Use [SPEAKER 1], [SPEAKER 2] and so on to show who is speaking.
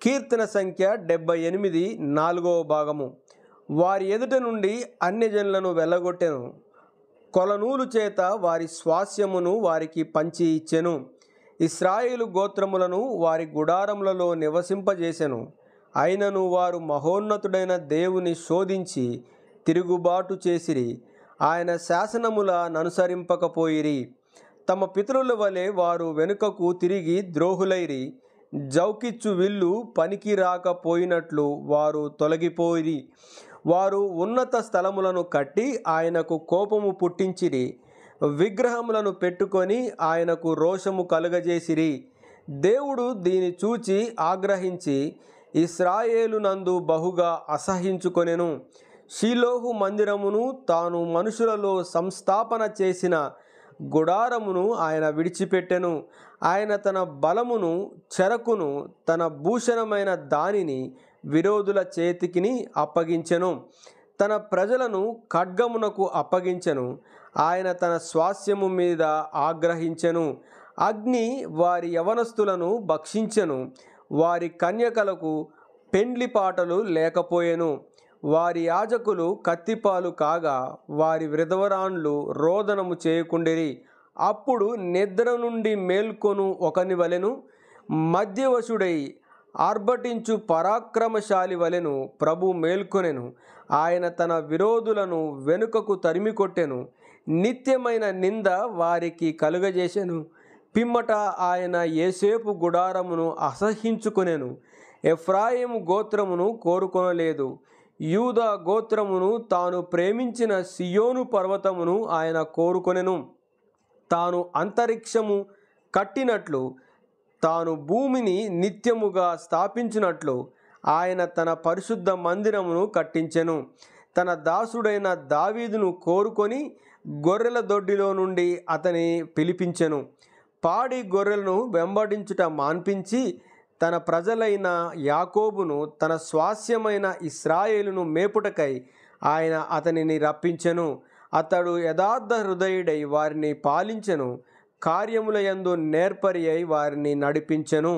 [SPEAKER 1] కీర్తన సంఖ్య 78 4వ భాగము. వారి ఎదుట నుండి అన్యజనులను వెళ్ళగొట్టెను, కొలనూలు చేత వారి స్వాస్యమును వారికి పంచి ఇచ్చెను. ఇశ్రాయేలు గోత్రములను వారి గుడారములలో నివసింపజేసెను. అయినను వారు మహోన్నతుడైన దేవుని శోధించి తిరుగుబాటు చేసిరి, ఆయన శాసనముల ననుసరింపకపోయిరి. తమ పితరుల వలె వారు వెనుకకు తిరిగి ద్రోహులైరి. జౌకిచ్చు విల్లు పనికి రాకపోయినట్లు వారు తొలగిపోయిరి. వారు ఉన్నత స్థలములను కట్టి ఆయనకు కోపము పుట్టించిరి, విగ్రహములను పెట్టుకొని ఆయనకు రోషము కలుగజేసిరి. దేవుడు దీని చూచి ఆగ్రహించి ఇశ్రాయేలునందు బహుగా అసహ్యించుకొనెను. షిలోహు మందిరమును తాను మనుషులలో సంస్థాపన చేసిన గుడారమును ఆయన విడిచిపెట్టెను. ఆయన తన బలమును చెరకును తన భూషణమైన దానిని విరోధుల చేతికిని అప్పగించెను. తన ప్రజలను ఖడ్గమునకు అప్పగించెను. ఆయన తన స్వాస్యము మీద ఆగ్రహించెను. అగ్ని వారి యవనస్తులను భక్షించెను. వారి కన్యకలకు పెండ్లి పాటలు లేకపోయెను. వారి యాజకులు కత్తిపాలు కాగా వారి విధవరాండ్లు రోదనము చేయకుండిరి. అప్పుడు నిద్ర నుండి మేల్కొను ఒకని వలెను, మధ్యవశుడై ఆర్భటించు పరాక్రమశాలి వలెను ప్రభు మేల్కొనెను. ఆయన తన విరోధులను వెనుకకు తరిమికొట్టెను, నిత్యమైన నింద వారికి కలుగజేసెను. పిమ్మట ఆయన యోసేపు గుడారమును అసహ్యించుకొనెను, ఎఫ్రాయిము గోత్రమును కోరుకొనలేదు. యూదా గోత్రమును తాను ప్రేమించిన సియోను పర్వతమును ఆయన కోరుకొనెను. తాను అంతరిక్షము కట్టినట్లు, తాను భూమిని నిత్యముగా స్థాపించినట్లు ఆయన తన పరిశుద్ధ మందిరమును కట్టించెను. తన దాసుడైన దావీదును కోరుకొని గొర్రెల దొడ్డిలో నుండి అతని పిలిపించెను. పాడి గొర్రెలను వెంబడించుట మాన్పించి తన ప్రజలైన యాకోబును తన స్వాస్యమైన ఇశ్రాయేలును మేపుటకై ఆయన అతనిని రప్పించెను. అతడు యథార్థ హృదయుడై వారిని పాలించెను, కార్యముల యందు నేర్పరి అయి వారిని నడిపించెను.